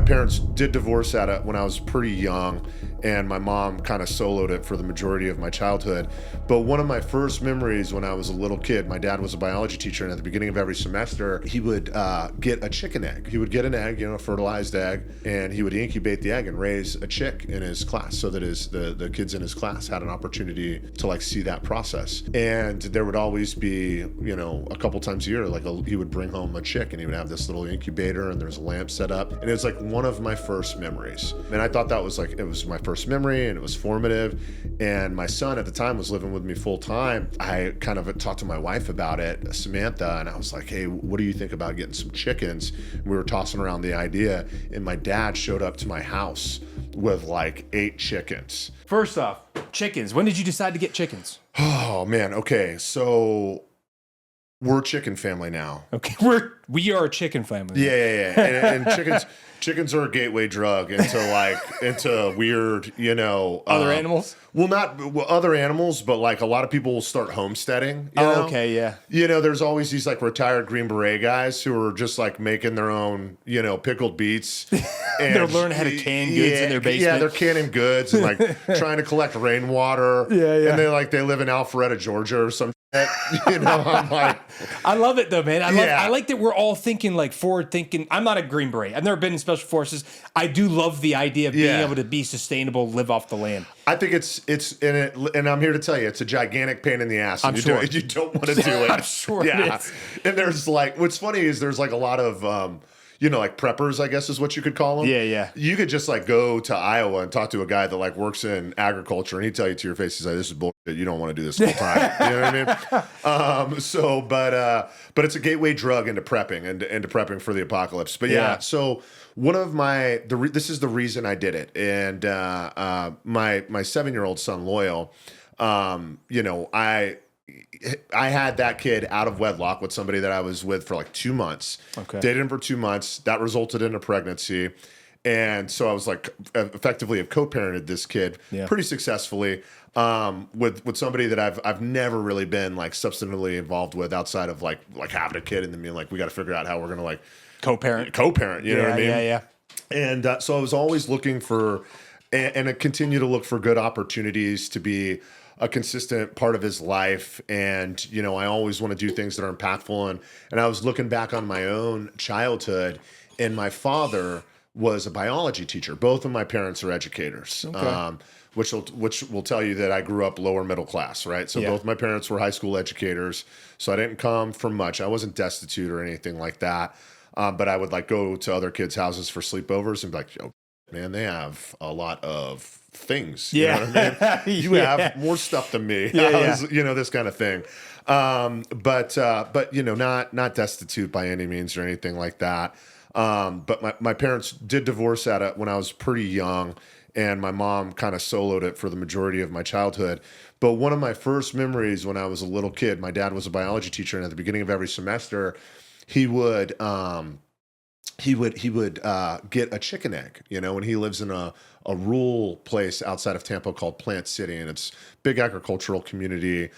parents did divorce when I was pretty young, and my mom kind of soloed it for the majority of my childhood. But one of my first memories when I was a little kid, my dad was a biology teacher, and at the beginning of every semester, he would get a chicken egg. He would get an egg, a fertilized egg, and he would incubate the egg and raise a chick in his class so that the kids in his class had an opportunity to like see that process. And there would always be, a couple times a year, he would bring home a chick, and he would have this little incubator, and there's a lamp set up, and it was like one of my first memories. And I thought that was it was my first memory, and it was formative. And my son at the time was living with me full time. I kind of talked to my wife about it, Samantha, and I was like, hey, what do you think about getting some chickens? And we were tossing around the idea, and my dad showed up to my house with like 8 chickens. First off, chickens. When did you decide to get chickens? Oh man. Okay. So we're a chicken family now. Okay. We are a chicken family. Yeah. And chickens are a gateway drug into weird, Other animals? Well, not other animals, but like a lot of people will start homesteading. Okay, yeah. There's always these like retired Green Beret guys who are just like making their own, pickled beets. And they're learning how to can goods in their basement. Yeah, they're canning goods and like trying to collect rainwater. Yeah. And they live in Alpharetta, Georgia or something. I'm like, I love it though, man. I like that we're all thinking like forward thinking. I'm not a Green Beret. I've never been in special forces. I do love the idea of being able to be sustainable, live off the land. I think and I'm here to tell you, it's a gigantic pain in the ass. I'm sure. You don't want to do it. I'm sure it is. And there's like, what's funny is there's like a lot of, like preppers, I guess is what you could call them. Yeah. You could just like go to Iowa and talk to a guy that like works in agriculture, and he'd tell you to your face, he's like, this is bullshit. You don't want to do this full time. You know what I mean? But it's a gateway drug into prepping and into prepping for the apocalypse. But yeah. So one of this is the reason I did it. And my 7-year-old son, Loyal, I had that kid out of wedlock with somebody that I was with for like 2 months. Okay. Dated him for 2 months. That resulted in a pregnancy. And so I was like, effectively have co-parented this kid pretty successfully with somebody that I've never really been like substantively involved with outside of like having a kid and then being like, we got to figure out how we're going to like co-parent, you know what I mean? Yeah. And so I was always looking for, and I continue to look for good opportunities to be a consistent part of his life. And, I always want to do things that are impactful. And I was looking back on my own childhood, and my father was a biology teacher. Both of my parents are educators, which will tell you that I grew up lower middle class, right? So both my parents were high school educators. So I didn't come from much. I wasn't destitute or anything like that. But I would like go to other kids' houses for sleepovers and be like, yo, man, they have a lot of things. You know what I mean? You have more stuff than me. This kind of thing. But not destitute by any means or anything like that. But my parents did divorce when I was pretty young, and my mom kind of soloed it for the majority of my childhood. But one of my first memories when I was a little kid, my dad was a biology teacher, and at the beginning of every semester, he would get a chicken egg, and he lives in a rural place outside of Tampa called Plant City, and it's big agricultural community,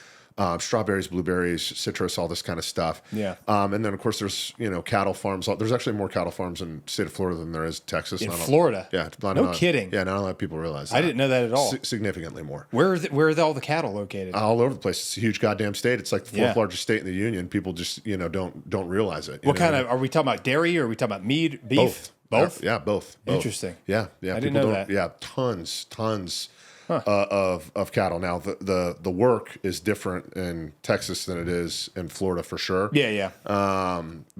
strawberries, blueberries, citrus, all this kind of stuff. Yeah. And then of course there's, cattle farms. There's actually more cattle farms in the state of Florida than there is Texas. In Florida? Yeah. No kidding. Yeah, not a lot of people realize that. I didn't know that at all. Significantly more. Where are all the cattle located? All over the place. It's a huge goddamn state. It's like the fourth largest state in the union. People just, don't realize it. What kind of, are we talking about dairy or are we talking about meat, beef? Both? Yeah, both. Interesting. Yeah. I didn't know that. Yeah, tons of cattle. Now the work is different in Texas than it is in Florida for sure. Yeah.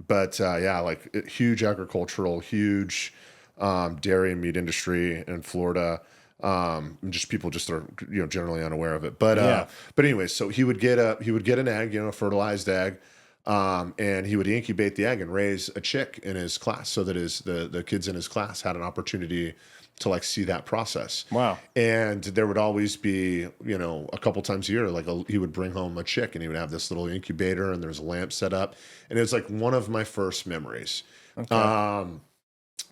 Like huge agricultural, huge dairy and meat industry in Florida. And just people just are generally unaware of it. But anyway, so he would get an egg, a fertilized egg. And he would incubate the egg and raise a chick in his class so that the kids in his class had an opportunity to like see that process. Wow. And there would always be, a couple times a year, he would bring home a chick, and he would have this little incubator, and there's a lamp set up. And it was like one of my first memories. Okay.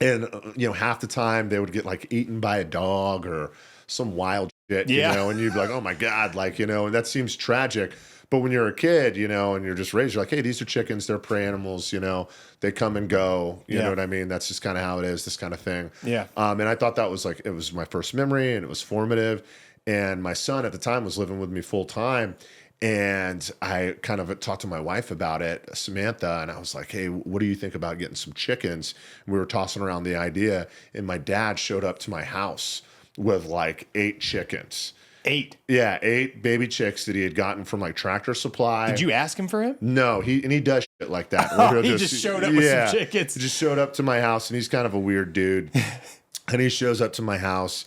And half the time they would get like eaten by a dog or some wild shit, and you'd be like, oh my God, and that seems tragic. But when you're a kid, you know, and you're just raised, you're like, hey, these are chickens. They're prey animals. You know, they come and go. You know what I mean? That's just kind of how it is. This kind of thing. Yeah. And I thought that was like, it was my first memory, and it was formative. And my son at the time was living with me full time. And I kind of talked to my wife about it, Samantha, and I was like, hey, what do you think about getting some chickens? And we were tossing around the idea, and my dad showed up to my house with like 8 chickens. 8? Yeah, 8 baby chicks that he had gotten from like Tractor Supply. Did you ask him for him? No, he does shit like that. Oh, he just showed up with some chickens. He just showed up to my house, and he's kind of a weird dude. And he shows up to my house,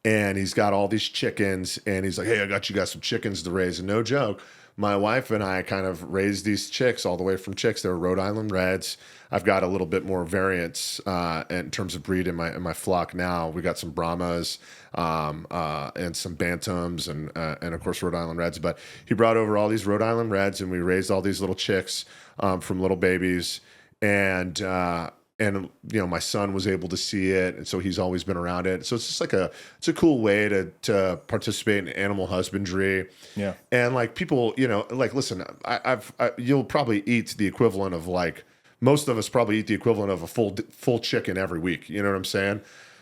and he's got all these chickens, and he's like, hey, I got you guys some chickens to raise. And no joke, my wife and I kind of raised these chicks all the way from chicks. They were Rhode Island Reds. I've got a little bit more variance in terms of breed in my flock now. We got some Brahmas and some Bantams and of course Rhode Island Reds. But he brought over all these Rhode Island Reds, and we raised all these little chicks from little babies. And you know, my son was able to see it, and so he's always been around it. So it's just like it's a cool way to participate in animal husbandry. Yeah. And like people, you know, like listen, you'll probably eat the equivalent of like most of us probably eat the equivalent of a full chicken every week. You know what I'm saying?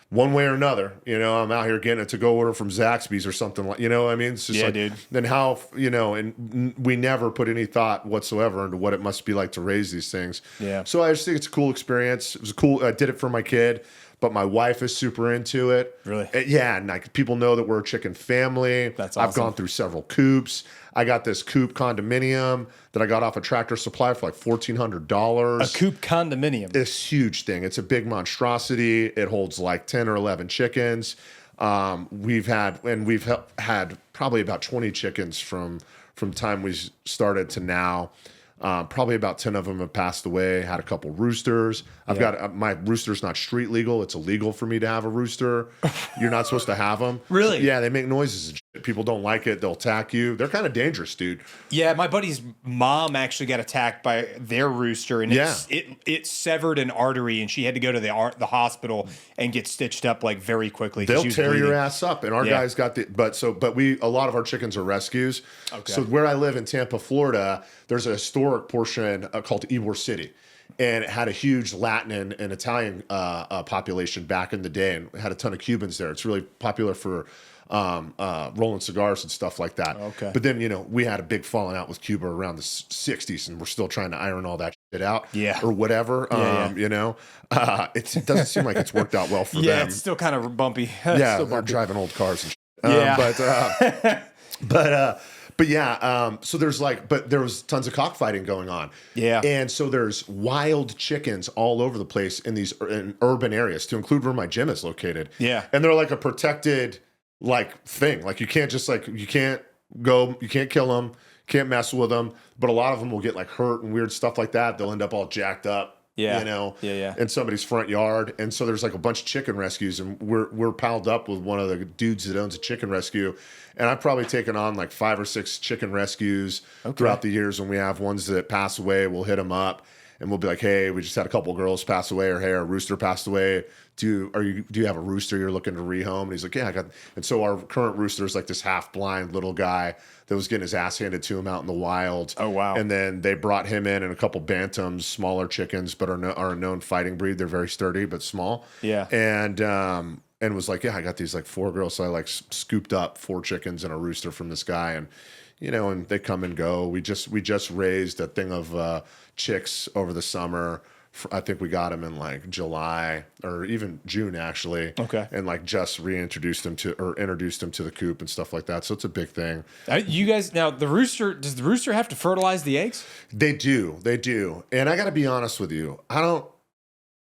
One way or another, you know, I'm out here getting a to-go order from Zaxby's or something like, you know what I mean? It's just like, dude. Then how, you know, and we never put any thought whatsoever into what it must be like to raise these things. Yeah. So I just think it's a cool experience. It was cool. I did it for my kid, but my wife is super into it. Really? Yeah. And like people know that we're a chicken family. That's awesome. I've gone through several coops. I got this coop condominium that I got off a Tractor Supply for like $1,400. A coop condominium. This huge thing. It's a big monstrosity. It holds like 10 or 11 chickens. We've had probably about 20 chickens from time we started to now. Probably about 10 of them have passed away. Had a couple roosters. I've got my rooster's not street legal. It's illegal for me to have a rooster. You're not supposed to have them. Really? Yeah, they make noises and shit. People don't like it. They'll attack you. They're kind of dangerous, dude. Yeah, my buddy's mom actually got attacked by their rooster, and it severed an artery, and she had to go to the hospital and get stitched up like very quickly. They'll tear your ass up, and our guys got a lot of our chickens are rescues. Okay. So where I live in Tampa, Florida, there's a historic portion called Ybor City, and it had a huge Latin and Italian population back in the day, and had a ton of Cubans there. It's really popular for rolling cigars and stuff like that. Okay. But then, you know, we had a big falling out with Cuba around the 60s, and we're still trying to iron all that shit out. Yeah. Or whatever. You know, it doesn't seem like it's worked out well for them. Yeah, it's still kind of bumpy. Yeah, still they're bumpy. driving old cars and shit. Yeah. But yeah, so there was tons of cockfighting going on. Yeah. And so there's wild chickens all over the place in urban areas, to include where my gym is located. Yeah. And they're like a protected like thing. Like you can't kill them, can't mess with them. But a lot of them will get like hurt and weird stuff like that. They'll end up all jacked up. Yeah. You know, Yeah. in somebody's front yard. And so there's like a bunch of chicken rescues, and we're palled up with one of the dudes that owns a chicken rescue. And I've probably taken on like 5 or 6 chicken rescues throughout the years. When we have ones that pass away, we'll hit them up and we'll be like, hey, we just had a couple girls pass away, or hey, our rooster passed away. Do you have a rooster you're looking to rehome? And he's like, yeah, I got. And so our current rooster is like this half blind little guy that was getting his ass handed to him out in the wild. Oh, wow. And then they brought him in and a couple bantams, smaller chickens, but are a known fighting breed. They're very sturdy but small. Yeah. And was like, yeah, I got these like 4 girls. So I like scooped up 4 chickens and a rooster from this guy, and you know, and they come and go. We just raised a thing of chicks over the summer. I think we got them in like July or even June actually. Okay. And like just introduced them to the coop and stuff like that. So it's a big thing. You guys, now does the rooster have to fertilize the eggs? They do. And I got to be honest with you, I don't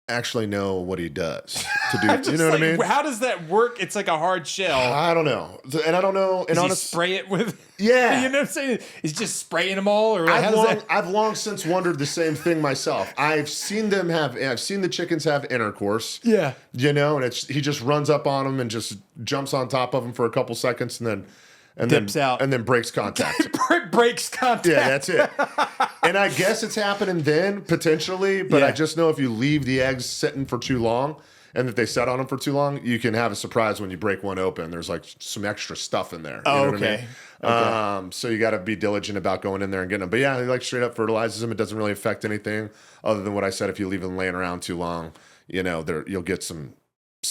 actually know what he does to do. You know what I mean? How does that work? It's like a hard shell. I don't know. And I don't know. And Does he spray it with? Yeah. You know what I'm saying? He's just spraying them all, or like, I've long since wondered the same thing myself. I've seen the chickens have intercourse. Yeah. You know, and he just runs up on them and just jumps on top of them for a couple seconds and then dips out and then breaks contact. breaks contact. Yeah, that's it. And I guess it's happening then potentially, but Yeah. I just know if you leave the eggs sitting for too long, and if they set on them for too long, you can have a surprise when you break one open. There's like some extra stuff in there. You know okay. what I mean? So you got to be diligent about going in there and getting them. But yeah, he like straight up fertilizes them. It doesn't really affect anything other than what I said. If you leave them laying around too long, you know, you'll get some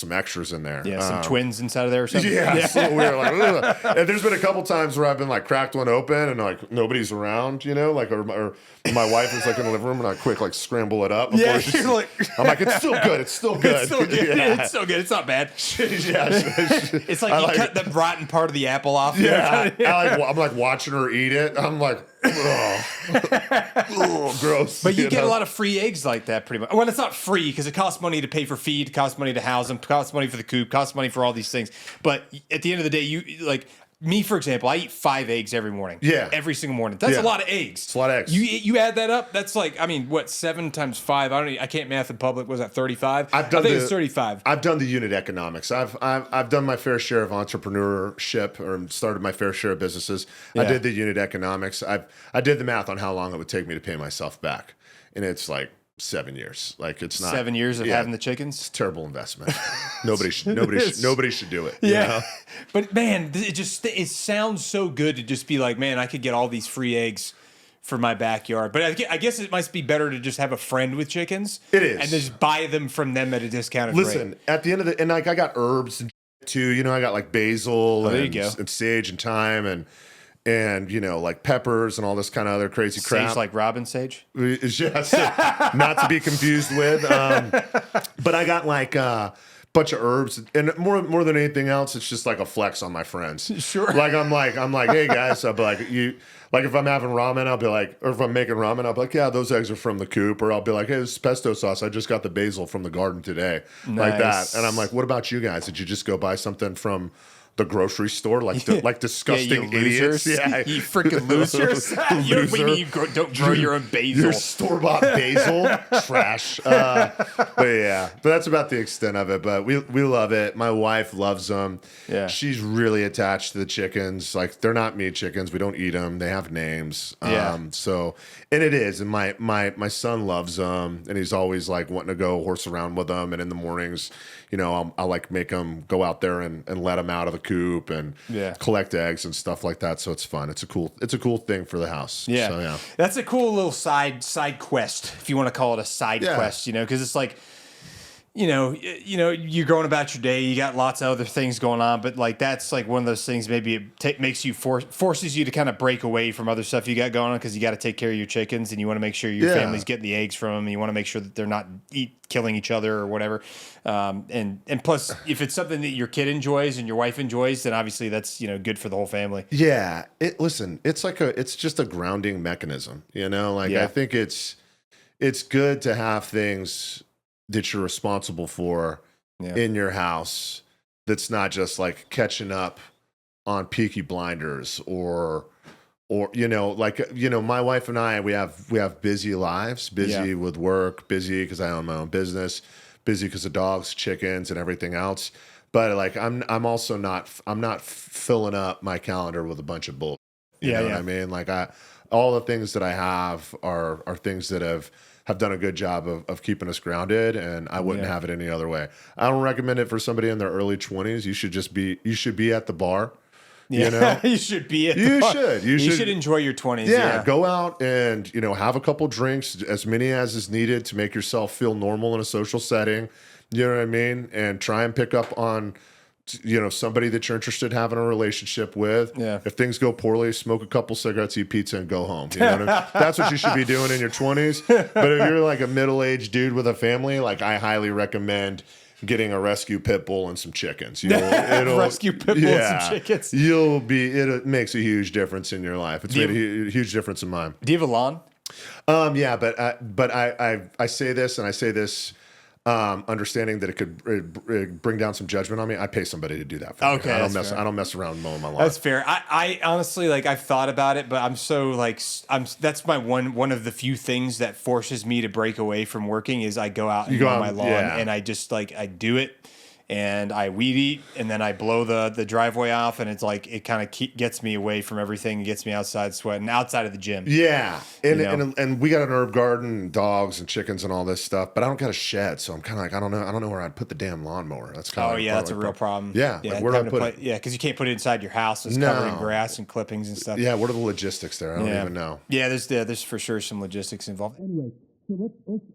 extras in there. Yeah, some twins inside of there or something. Yeah, so we were like, ugh. And there's been a couple times where I've been like cracked one open and like nobody's around, you know, like or my wife is like in the living room and I quick like scramble it up. Yeah, you're like, I'm like, it's still good. It's still good. It's still good. Yeah. It's still good. It's not bad. Yeah, it's like you cut the rotten part of the apple off. Yeah, I'm like watching her eat it. I'm like, oh, gross. But you get a lot of free eggs like that, pretty much. Well, it's not free because it costs money to pay for feed, costs money to house them, costs money for the coop, costs money for all these things. But at the end of the day, you like me, for example, I eat 5 eggs every morning. Yeah, every single morning. That's a lot of eggs. It's a lot of eggs. You add that up. That's like, I mean, what 7 times 5? I can't math in public. Was that 35? I think it's 35. I've done the unit economics. I've done my fair share of entrepreneurship or started my fair share of businesses. Yeah. I did the unit economics. I did the math on how long it would take me to pay myself back, and it's like 7 years. Like it's not 7 years of having the chickens. It's a terrible investment. Nobody should do it. Yeah, you know? But man, it sounds so good to just be like, man, I could get all these free eggs for my backyard. But I guess it must be better to just have a friend with chickens. It is, and just buy them from them at a discounted Listen, rate. At the end of and like I got herbs and too. You know, I got like basil and sage and thyme and you know, like peppers and all this kind of other crazy crap. Sage like Robin sage? Yes, not to be confused with. But I got like a bunch of herbs, and more than anything else, it's just like a flex on my friends. Sure. Like I'm like, hey guys, I'll be like if I'm having ramen, I'll be like, or if I'm making ramen, I'll be like, yeah, those eggs are from the coop, or I'll be like, hey, this is pesto sauce. I just got the basil from the garden today, like that. And I'm like, what about you guys? Did you just go buy something from the grocery store, like disgusting idiots? Yeah, you freaking losers! You don't grow your own basil. Your store-bought basil, trash. But that's about the extent of it. But we love it. My wife loves them. Yeah, she's really attached to the chickens. Like they're not meat chickens. We don't eat them. They have names. So and it is. And my son loves them, and he's always like wanting to go horse around with them. And in the mornings, you know, I'll like make them go out there and let them out of the coop and collect eggs and stuff like that. So it's fun. It's a cool thing for the house. Yeah. So, yeah. That's a cool little side quest, if you want to call it a side quest, you know, because it's like, you know, you're going about your day, you got lots of other things going on, but like that's like one of those things. Maybe it makes you forces you to kind of break away from other stuff you got going on because you got to take care of your chickens and you want to make sure your family's getting the eggs from them. And you want to make sure that they're not killing each other or whatever. And plus, if it's something that your kid enjoys and your wife enjoys, then obviously that's good for the whole family. Yeah. It's just a grounding mechanism. You know, like I think it's good to have things that you're responsible for in your house that's not just like catching up on Peaky Blinders or my wife and I, we have busy lives, busy with work, busy because I own my own business, busy because of dogs, chickens, and everything else. But like I'm also not filling up my calendar with a bunch of bull. You know what I mean? Like all the things that I have are things that have done a good job of keeping us grounded, and I wouldn't have it any other way. I don't recommend it for somebody in their early 20s. You should be at the bar. Yeah. You know? You should be at the bar. You should enjoy your 20s. Yeah, go out and have a couple drinks, as many as is needed to make yourself feel normal in a social setting. You know what I mean? And try and pick up on somebody that you're interested in having a relationship with. Yeah. If things go poorly, smoke a couple cigarettes, eat pizza, and go home. You know what I mean? That's what you should be doing in your 20s. But if you're like a middle-aged dude with a family, like I highly recommend getting a rescue pit bull and some chickens. Rescue pit bull and some chickens. It makes a huge difference in your life. It's made a huge difference in mine. Do you have a lawn? Yeah, but I say this, and I say this understanding that it could bring down some judgment on me. I pay somebody to do that for me. I don't mess around mowing my lawn. That's fair. I honestly, like, I've thought about it, but I'm so like, that's my one of the few things that forces me to break away from working is I go out and mow my lawn, and I just like, I do it. and I weed eat, and then I blow the driveway off, and it's like it kind of gets me away from everything, gets me outside sweating, outside of the gym. Yeah, and, You know? and we got an herb garden, and dogs and chickens and all this stuff, but I don't got a shed, so I'm kind of like I don't know where I'd put the damn lawnmower. That's kind of That's a real problem. Yeah, like where do I put it? Yeah, because you can't put it inside your house. It's covered in grass and clippings and stuff. Yeah, what are the logistics there? I don't even know. Yeah, there's for sure some logistics involved. Anyway, so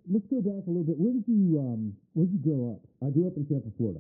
let's go back a little bit. Where did you grow up? I grew up in Tampa, Florida.